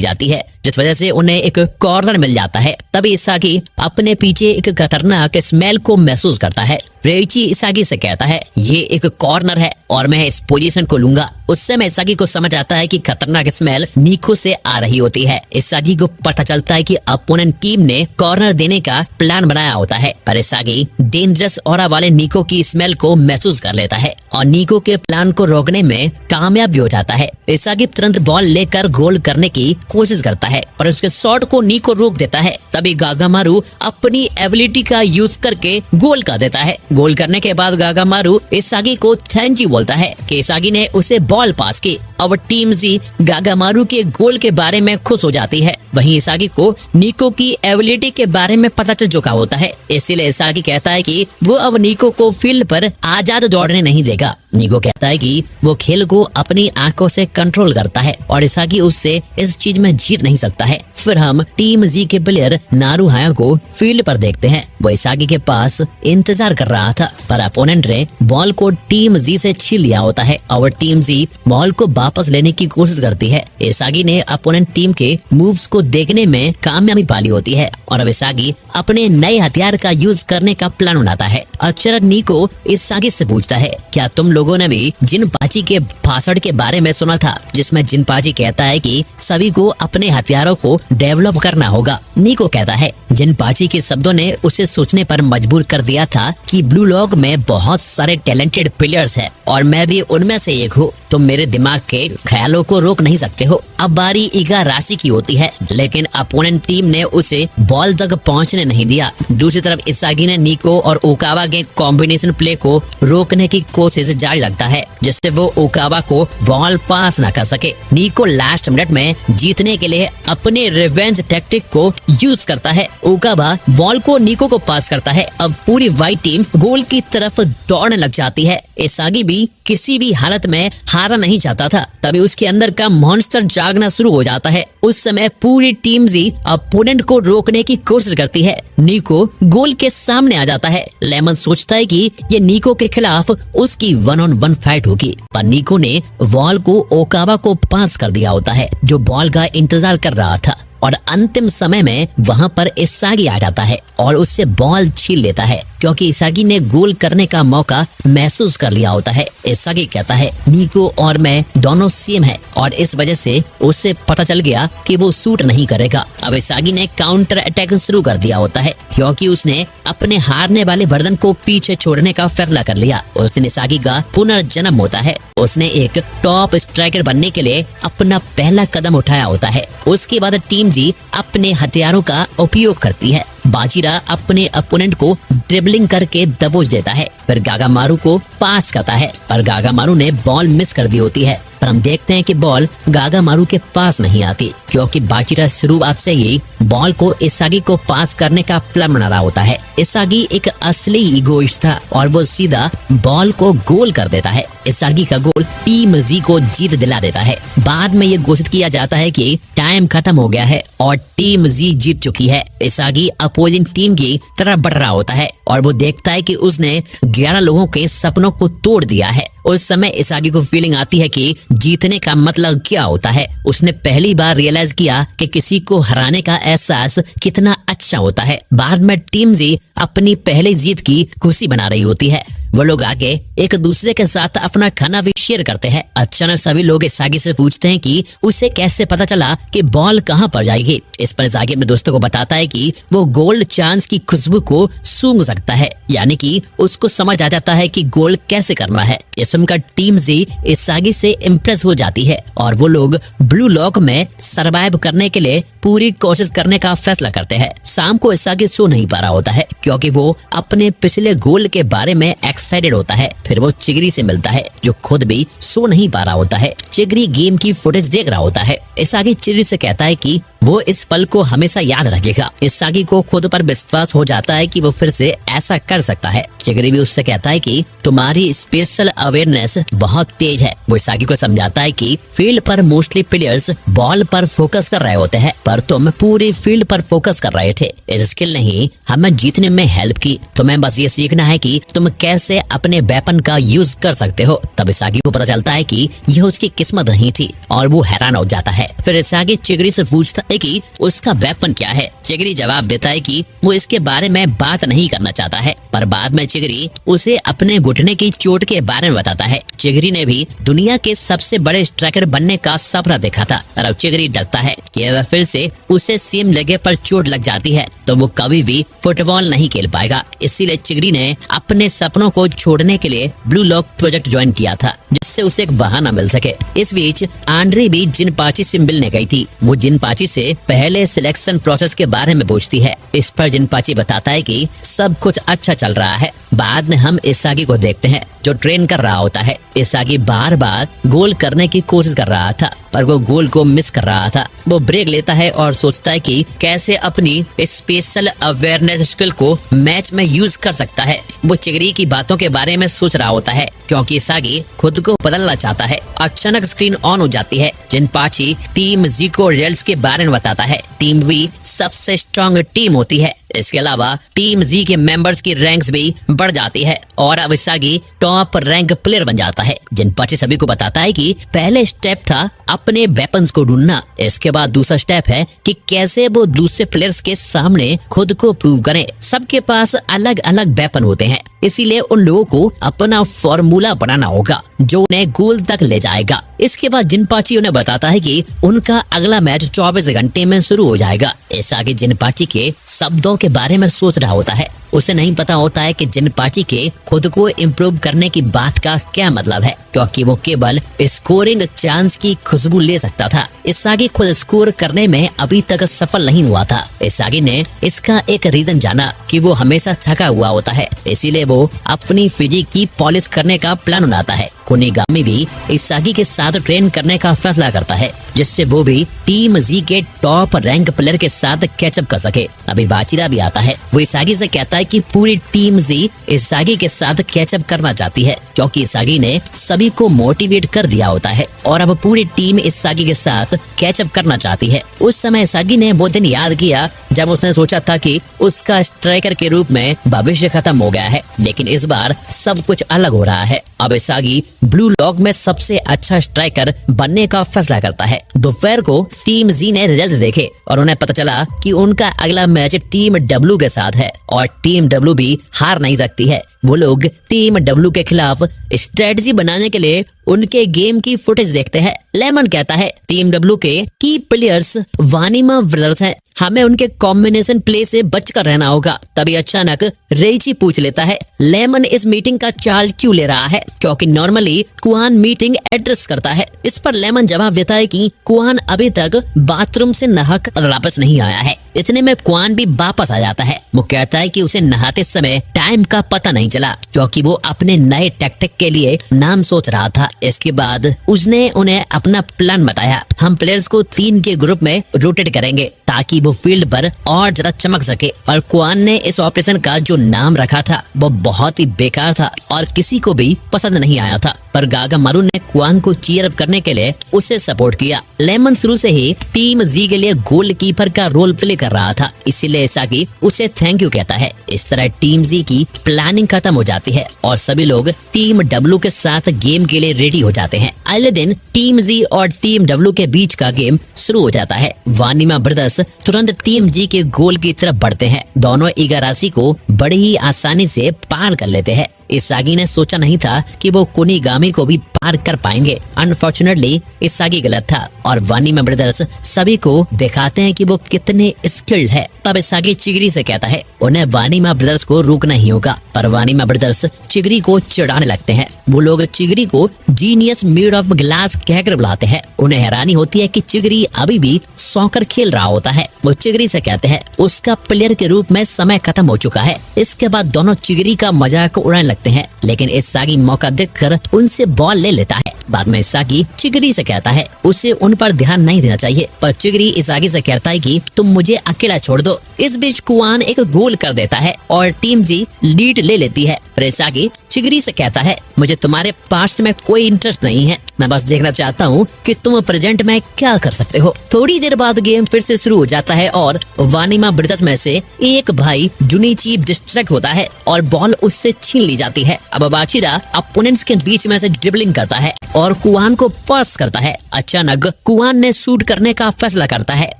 जाती है, जिस वजह से उन्हें एक कॉर्नर मिल जाता है। तभी इसागी अपने पीछे एक खतरनाक स्मेल को महसूस करता है। रेइची इसागी से कहता है ये एक कॉर्नर है और मैं इस पोजीशन को लूंगा। उस समय इसागी को समझ आता है कि खतरनाक स्मेल निको से आ रही होती है। इसागी को पता चलता है कि अपोनेंट टीम ने कॉर्नर देने का प्लान बनाया होता है, पर इसागी डेंजरस ऑरा वाले निको की स्मेल को महसूस कर लेता है और निको के प्लान को रोकने में कामयाब भी हो जाता है। इसागी तुरंत बॉल लेकर गोल करने की कोशिश करता है, पर उसके शॉट को निको रोक देता है। तभी गागामारू अपनी एबिलिटी का यूज करके गोल कर देता है। गोल करने के बाद गागामारू इसागी को थैंक यू बोलता है कि इसागी ने उसे बॉल पास की। अब टीम जी गागामारू के गोल के बारे में खुश हो जाती है। वहीं इसागी को निको की एबिलिटी के बारे में पता चल चुका होता है, इसीलिए इसागी कहता है कि वो अब निको को फील्ड पर आजाद दौड़ने नहीं देगा। निको कहता है कि वो खेल को अपनी आंखों से कंट्रोल करता है और इसागी उससे इस चीज में जीत नहीं सकता है। फिर हम टीम जी के प्लेयर नारुहाया को फील्ड पर देखते हैं। वो इसागी के पास इंतजार कर रहा था, पर अपोनेंट ने बॉल को टीम जी से छीन लिया होता है और टीम जी बॉल को वापस लेने की कोशिश करती है। इसागी ने अपोनेंट टीम के मूव्स को देखने में कामयाबी पाली होती है और अब इसागी अपने नए हथियार का यूज करने का प्लान बनाता है। अचानक निको इसागी से पूछता है क्या तुम लोगों ने भी जिनपाची के भाषण के बारे में सुना था, जिसमें जिनपाची कहता है कि सभी को अपने हथियारों को डेवलप करना होगा। निको कहता है जिनपाची के शब्दों ने उसे सोचने पर मजबूर कर दिया था कि ब्लू लॉग में बहुत सारे टैलेंटेड प्लेयर्स हैं और मैं भी उनमें से एक हूँ। तुम मेरे दिमाग के ख्यालों को रोक नहीं सकते हो। अब बारी इगा राशि की होती है, लेकिन अपोनेंट टीम ने उसे बॉल तक पहुंचने नहीं दिया। दूसरी तरफ इसागी ने निको और ओकावा के कॉम्बिनेशन प्ले को रोकने की कोशिश जारी रखता है, जिससे वो ओकावा को बॉल पास न कर सके। निको लास्ट मिनट में जीतने के लिए अपने रिवेंज टैक्टिक को यूज करता है। ओकावा बॉल को निको को पास करता है। अब पूरी व्हाइट टीम गोल की तरफ दौड़ने लग जाती है। इसागी भी किसी भी हालत में हारना नहीं चाहता था। तभी उसके अंदर का मॉन्स्टर जागना शुरू हो जाता है। उस समय पूरी टीम जी अपोनेंट को रोकने की कोशिश करती है। निको गोल के सामने आ जाता है। लेमन सोचता है कि ये निको के खिलाफ उसकी 1-on-1 फाइट होगी, पर निको ने बॉल को ओकावा को पास कर दिया होता है, जो बॉल का इंतजार कर रहा था। और अंतिम समय में वहां पर इसागी आ जाता है और उससे बॉल छीन लेता है, क्योंकि इसागी ने गोल करने का मौका महसूस कर लिया होता है। इसागी कहता है निको और मैं दोनों सेम है और इस वजह से उसे पता चल गया कि वो शूट नहीं करेगा। अब इसागी ने काउंटर अटैक शुरू कर दिया होता है, क्योंकि उसने अपने हारने वाले वर्दन को पीछे छोड़ने का फैसला कर लिया। उस दिन इसागी का पुनर्जन्म होता है। उसने एक टॉप स्ट्राइकर बनने के लिए अपना पहला कदम उठाया होता है। उसके बाद टीम जी अपने हथियारों का उपयोग करती है। बाजीरा अपने अपोनेंट को ड्रिबलिंग करके दबोच देता है, फिर गागामारू को पास करता है, पर गागामारू ने बॉल मिस कर दी होती है। पर हम देखते हैं कि बॉल गागामारू के पास नहीं आती, क्योंकि बाजीरा शुरुआत से ही बॉल को इसागी को पास करने का प्लान बना रहा होता है। इसागी एक असली ईगोइस्ट था और वो सीधा बॉल को गोल कर देता है। इसागी का गोल टीम जी को जीत दिला देता है। बाद में ये घोषित किया जाता है कि टाइम खत्म हो गया है और टीम जी जीत चुकी है। इसागी अपोजिंग टीम की तरफ बढ़ रहा होता है और वो देखता है कि उसने 11 लोगों के सपनों को तोड़ दिया है। उस समय इसागी को फीलिंग आती है कि जीतने का मतलब क्या होता है। उसने पहली बार रियलाइज किया कि किसी को हराने का एहसास कितना अच्छा होता है। बाद में टीम जी अपनी पहली जीत की खुशी मना रही होती है। वो लोग आगे एक दूसरे के साथ अपना खाना भी शेयर करते हैं। अचानक सभी लोग इसागी से पूछते हैं कि उसे कैसे पता चला कि बॉल कहाँ पर जाएगी। इस पर इसागी अपने दोस्तों को बताता है कि वो गोल्ड चांस की खुशबू को सूंघ सकता है, यानी कि उसको समझ आ जाता है कि गोल कैसे करना है। ये सुनकर टीम जी इसागी से इम्प्रेस हो जाती है और वो लोग ब्लू लॉक में सरवाइव करने के लिए पूरी कोशिश करने का फैसला करते हैं। शाम को इसागी सो नहीं पा रहा होता है क्योंकि वो अपने पिछले गोल के बारे में एक्साइटेड होता है। फिर वो चिगरी से मिलता है जो खुद भी सो नहीं पा रहा होता है। चिगरी गेम की फुटेज देख रहा होता है। इसागी चिगरी से कहता है कि वो इस पल को हमेशा याद रखेगा। इसागी को खुद पर विश्वास हो जाता है कि वो फिर से ऐसा कर सकता है। चिगरी भी उससे कहता है कि तुम्हारी स्पेशल अवेयरनेस बहुत तेज है। वो इसागी को समझाता है कि फील्ड पर मोस्टली प्लेयर्स बॉल पर फोकस कर रहे होते हैं, पर तुम पूरी फील्ड पर फोकस कर रहे थे। इस स्किल ने ही हमें जीतने में हेल्प की। तुम्हें बस ये सीखना है कि तुम कैसे अपने वेपन का यूज कर सकते हो। तब इसागी को पता चलता है कि यह उसकी किस्मत नहीं थी और वो हैरान हो जाता है। फिर इसागी चिगरी से पूछता है कि उसका वेपन क्या है। चिगरी जवाब देता है कि वो इसके बारे में बात नहीं करना चाहता है, पर बाद में चिगरी उसे अपने घुटने की चोट के बारे में बताता है। चिगरी ने भी दुनिया के सबसे बड़े स्ट्राइकर बनने का सपना देखा था और अब चिगरी डरता है कि अगर फिर से उसे सेम जगह पर चोट लग जाती है तो वो कभी भी फुटबॉल नहीं खेल पाएगा। इसीलिए चिगरी ने अपने सपनों को छोड़ने के लिए ब्लू लॉक प्रोजेक्ट ज्वाइन किया था, जिससे उसे एक बहाना मिल सके। इस बीच आंड्री भी जिनपाची से मिलने गई थी। वो जिनपाची से पहले सिलेक्शन प्रोसेस के बारे में पूछती है। इस पर जिनपाची बताता है कि सब कुछ अच्छा चल रहा है। बाद में हम इसागी को देखते हैं जो ट्रेन कर रहा होता है। इसागी बार बार गोल करने की कोशिश कर रहा था पर वो गोल को मिस कर रहा था। वो ब्रेक लेता है और सोचता है कि कैसे अपनी स्पेशल अवेयरनेस स्किल को मैच में यूज कर सकता है। वो चिगरी की बातों के बारे में सोच रहा होता है क्योंकि इसागी खुद को बदलना चाहता है। अचानक स्क्रीन ऑन हो जाती है। जिनपाची टीम जी को रिजल्ट्स के बारे में बताता है। टीम वी सबसे स्ट्रॉन्ग टीम होती है। इसके अलावा टीम जी के मेंबर्स की रैंक्स भी बढ़ जाती है और अब इसागी टॉप रैंक प्लेयर बन जाता है। जिनपाची सभी को बताता है कि पहले स्टेप था अपने वेपन्स को ढूंढना, इसके बाद दूसरा स्टेप है कि कैसे वो दूसरे प्लेयर्स के सामने खुद को प्रूव करें। सबके पास अलग अलग वेपन होते हैं, इसीलिए उन लोगों को अपना फॉर्मूला बनाना होगा जो उन्हें गोल तक ले जाएगा। इसके बाद जिनपाची उन्हें बताता है कि उनका अगला मैच 24 घंटे में शुरू हो जाएगा। इसागी जिनपाची के शब्दों के बारे में सोच रहा होता है। उसे नहीं पता होता है कि जिनपाची के खुद को इम्प्रूव करने की बात का क्या मतलब है, क्योंकि वो केवल स्कोरिंग चांस की खुशबू ले सकता था। इसागी खुद स्कोर करने में अभी तक सफल नहीं हुआ था। इसागी ने इसका एक रीजन जाना कि वो हमेशा थका हुआ होता है, इसीलिए वो अपनी फिजिक की पॉलिश करने का प्लान बनाता है। कुनिगामी भी इसागी के साथ ट्रेन करने का फैसला करता है, जिससे वो भी टीम जी के टॉप रैंक प्लेयर के साथ कैचअप कर सके। अभी बाचिरा भी आता है। वो इसागी से कहता है कि पूरी टीम जी इसागी के साथ कैचअप करना चाहती है, क्योंकि इसागी ने सभी को मोटिवेट कर दिया होता है और अब पूरी टीम इसागी के साथ कैचअप करना चाहती है। उस समय इसागी ने वो दिन याद किया जब उसने सोचा था कि उसका स्ट्राइकर के रूप में भविष्य खत्म हो गया है, लेकिन इस बार सब कुछ अलग हो रहा है। अब इसागी ब्लू लॉक में सबसे अच्छा स्ट्राइकर बनने का फैसला करता है। दोपहर को टीम जी ने रिजल्ट देखे और उन्हें पता चला कि उनका अगला मैच टीम डब्ल्यू के साथ है और टीम डब्ल्यू भी हार नहीं सकती है। वो लोग टीम डब्ल्यू के खिलाफ स्ट्रेटजी बनाने के लिए उनके गेम की फुटेज देखते हैं। लेमन कहता है टीम डब्ल्यू के की प्लेयर्स वानिमा ब्रदर्स हैं, हमें उनके कॉम्बिनेशन प्ले से बचकर रहना होगा। तभी अचानक रेइची पूछ लेता है लेमन इस मीटिंग का चार्ज क्यों ले रहा है, क्योंकि नॉर्मली कुआन मीटिंग एड्रेस करता है। इस पर लेमन जवाब देता है कि कुआन अभी तक बाथरूम से नहाकर वापस नहीं आया है। इतने में कुआन भी वापस आ जाता है। वो कहता है कि उसे नहाते समय टाइम का पता नहीं चला, क्योंकि वो अपने नए टैक्टिक के लिए नाम सोच रहा था। इसके बाद उसने उन्हें अपना प्लान बताया। हम प्लेयर्स को 3 के ग्रुप में रोटेट करेंगे ताकि वो फील्ड पर और ज्यादा चमक सके। और कुआन ने इस ऑपरेशन का जो नाम रखा था वो बहुत ही बेकार था और किसी को भी पसंद नहीं आया था, पर गागा मारू ने कुआन को चीयर अप करने के लिए उसे सपोर्ट किया। लेमन शुरू से ही टीम जी के लिए गोलकीपर का रोल प्ले कर रहा था, इसीलिए इसागी उसे थैंक यू कहता है। इस तरह टीम जी की प्लानिंग खत्म हो जाती है और सभी लोग टीम डब्ल्यू के साथ गेम के लिए रेडी हो जाते हैं। अगले दिन टीम जी और टीम डब्ल्यू के बीच का गेम शुरू हो जाता है। वानिमा ब्रदर्स तुरंत टीम जी के गोल की तरफ बढ़ते हैं। दोनों इगारासी को बड़ी ही आसानी से पार कर लेते हैं। इसागी ने सोचा नहीं था कि वो कुनिगामी को भी पार कर पाएंगे। अनफॉर्चुनेटली इसागी गलत था और वानिमा ब्रदर्स सभी को दिखाते हैं कि वो कितने स्किल्ड है। तब इसागी चिगरी से कहता है उन्हें वानिमा ब्रदर्स को रोकना ही होगा, पर वानिमा ब्रदर्स चिगरी को चिढ़ाने लगते हैं। वो लोग चिगरी को जीनियस मेड ऑफ ग्लास कहकर बुलाते हैं। उन्हें हैरानी होती है कि चिगरी अभी भी सॉकर खेल रहा होता है। वो चिगरी से कहते हैं उसका प्लेयर के रूप में समय खत्म हो चुका है। इसके बाद दोनों चिगरी का मजाक उड़ाने लगते हैं, लेकिन इसागी मौका देखकर उनसे बॉल ले लेता है। बाद में इसागी चिगरी से कहता है उसे उन पर ध्यान नहीं देना चाहिए, पर चिगरी इसागी से कहता है कि तुम मुझे अकेला छोड़ दो। इस बीच कुआन एक गोल कर देता है और टीम जी लीड ले लेती है। फिर इसागी चिगरी से कहता है मुझे तुम्हारे पास्ट में कोई इंटरेस्ट नहीं है, मैं बस देखना चाहता हूँ कि तुम प्रेजेंट में क्या कर सकते हो। थोड़ी देर बाद गेम फिर से शुरू हो जाता है और वानिमा ब्रदर्स में से एक भाई जुनिची डिस्ट्रैक्ट होता है और बॉल उससे छीन ली जाती है। अब बाचिरा अपोनेंट्स के बीच में से ड्रिबलिंग करता है और कुआन को पास करता है। अचानक कुआन ने शूट करने का फैसला करता है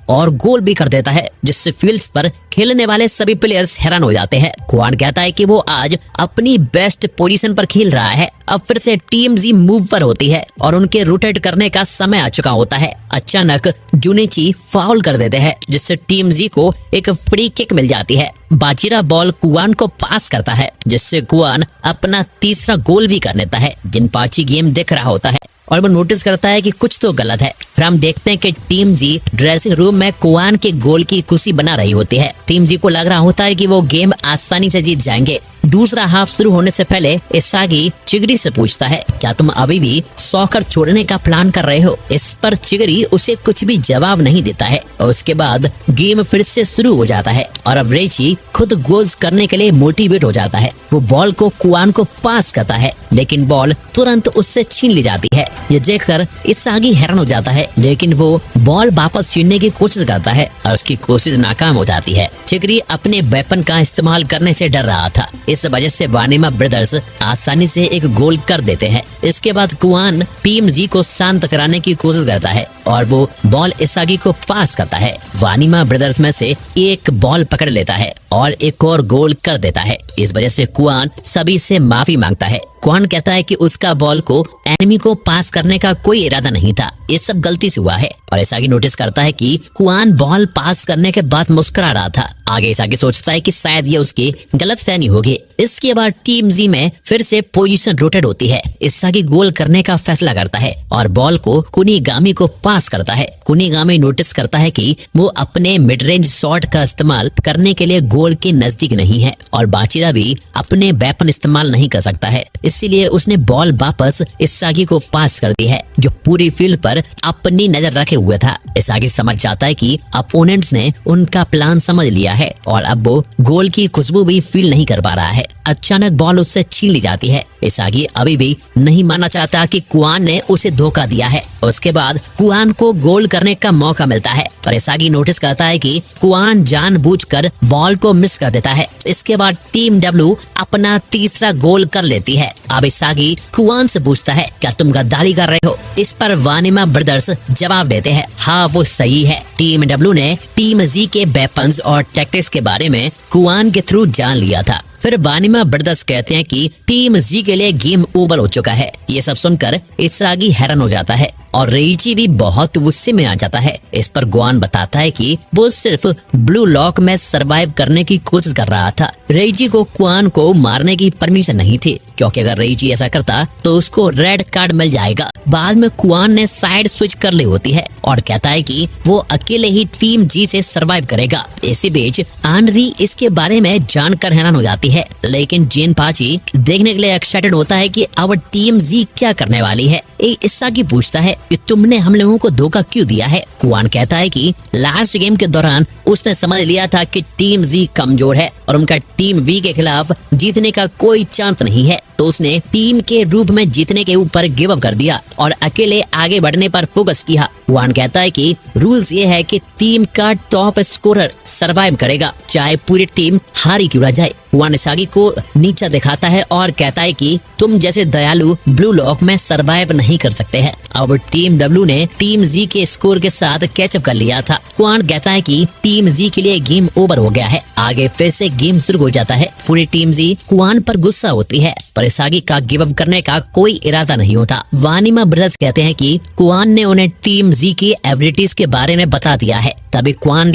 और गोल भी कर देता है, जिससे फील्ड पर खेलने वाले सभी प्लेयर्स हैरान हो जाते हैं। कुआन कहता है कि वो आज अपनी बेस्ट पोजीशन पर खेल रहा है। अब फिर से टीम जी मूव पर होती है और उनके रोटेट करने का समय आ चुका होता है। अचानक जुनिची फाउल कर देते हैं, जिससे टीम जी को एक फ्री किक मिल जाती है। बाचिरा बॉल कुआन को पास करता है, जिससे कुआन अपना तीसरा गोल भी कर लेता है। जिनपाची गेम देख रहा होता है और वो नोटिस करता है कि कुछ तो गलत है। फिर हम देखते हैं कि टीम जी ड्रेसिंग रूम में कुआन के गोल की खुशी बना रही होती है। टीम जी को लग रहा होता है कि वो गेम आसानी से जीत जाएंगे। दूसरा हाफ शुरू होने से पहले इसागी चिगरी से पूछता है क्या तुम अभी भी सॉकर छोड़ने का प्लान कर रहे हो। इस पर चिगरी उसे कुछ भी जवाब नहीं देता है और उसके बाद गेम फिर से शुरू हो जाता है और अब रेची खुद गोल्स करने के लिए मोटिवेट हो जाता है। वो बॉल को कुआन को पास करता है, लेकिन बॉल तुरंत उससे छीन ली जाती है। ये देखकर इसागी हैरान हो जाता है, लेकिन वो बॉल वापस छीनने की कोशिश करता है और उसकी कोशिश नाकाम हो जाती है। चिगरी अपने वेपन का इस्तेमाल करने से डर रहा था, इस वजह से वानिमा ब्रदर्स आसानी से एक गोल कर देते हैं। इसके बाद कुआन टीम जी को शांत कराने की कोशिश करता है और वो बॉल इसागी को पास करता है। वानिमा ब्रदर्स में से एक बॉल पकड़ लेता है और एक और गोल कर देता है। इस वजह से कुआन सभी से माफी मांगता है। कुआन कहता है कि उसका बॉल को एनिमी को पास करने का कोई इरादा नहीं था, ये सब गलती से हुआ है। और इसागी नोटिस करता है कि कुआन बॉल पास करने के बाद मुस्कुरा रहा था। आगे इसागी सोचता है कि शायद ये उसकी गलतफहमी होगी। इसके बाद टीम जी में फिर से पोजीशन रोटेट होती है। इसागी गोल करने का फैसला करता है और बॉल को कुनिगामी को पास करता है। कुनिगामी नोटिस करता है कि वो अपने मिड रेंज शॉट का इस्तेमाल करने के लिए गोल के नजदीक नहीं है और बाचिरा भी अपने वेपन इस्तेमाल नहीं कर सकता है, इसीलिए उसने बॉल वापस इसागी को पास कर दी है, जो पूरी फील्ड पर अपनी नजर रखे हुए था। इसागी समझ जाता है कि अपोनेंट्स ने उनका प्लान समझ लिया है और अब वो गोल की खुशबू भी फील नहीं कर पा रहा है। अचानक बॉल उससे छीन ली जाती है। इसागी अभी भी नहीं मानना चाहता कि कुआन ने उसे धोखा दिया है। उसके बाद कुआन को गोल करने का मौका मिलता है, पर इसागी नोटिस करता है कि कुआन जानबूझकर बॉल को मिस कर देता है। इसके बाद टीम डब्ल्यू अपना तीसरा गोल कर लेती है। अब इसागी कुआन से पूछता है क्या तुम गद्दारी कर रहे हो। इस पर वानिमा ब्रदर्स जवाब देते हैं हाँ वो सही है। टीम डब्ल्यू ने टीम जी के वेपन्स और टैक्टिक्स के बारे में कुआन के थ्रू जान लिया था। फिर वानिमा ब्रदर्स कहते हैं कि टीम जी के लिए गेम ओवर हो चुका है। ये सब सुनकर इसागी हैरान हो जाता है और रेइची भी बहुत गुस्से में आ जाता है। इस पर गुआन बताता है कि वो सिर्फ ब्लू लॉक में सरवाइव करने की कोशिश कर रहा था। रेइची को कुआन को मारने की परमिशन नहीं थी, क्योंकि अगर रेइची ऐसा करता तो उसको रेड कार्ड मिल जाएगा। बाद में कुआन ने साइड स्विच कर ली होती है और कहता है कि वो अकेले ही टीम जी से सरवाइव करेगा। इसी बीच आनरी इसके बारे में जानकर हैरान हो जाती है, लेकिन जिनपाची देखने के लिए एक्साइटेड होता है कि अब टीम जी क्या करने वाली है। इसागी पूछता है कि तुमने हम लोगों को धोखा क्यों दिया है। कुआन कहता है कि लास्ट गेम के दौरान उसने समझ लिया था कि टीम जी कमजोर है और उनका टीम वी के खिलाफ जीतने का कोई चांस नहीं है, तो उसने टीम के रूप में जीतने के ऊपर गिव अप कर दिया और अकेले आगे बढ़ने पर फोकस किया। कुआन कहता है कि रूल्स ये है कि टीम का टॉप स्कोरर सरवाइव करेगा, चाहे पूरी टीम हारी क्यों ना जाए। कुआन इसागी को नीचा दिखाता है और कहता है कि तुम जैसे दयालु ब्लू लॉक में सरवाइव नहीं कर सकते हैं। अब टीम डब्ल्यू ने टीम जी के स्कोर के साथ कैचअप कर लिया था। क्वान कहता है कि टीम जी के लिए गेम ओवर हो गया है, आगे फिर से गेम शुरू हो जाता है। पूरी टीम जी क्वान पर गुस्सा होती है, पर इसागी का गिव अप करने का कोई इरादा नहीं होता। वानिमा ब्रदर्स कहते हैं कि क्वान ने उन्हें टीम जी की एबिलिटीज के बारे में बता दिया है। तभी क्वान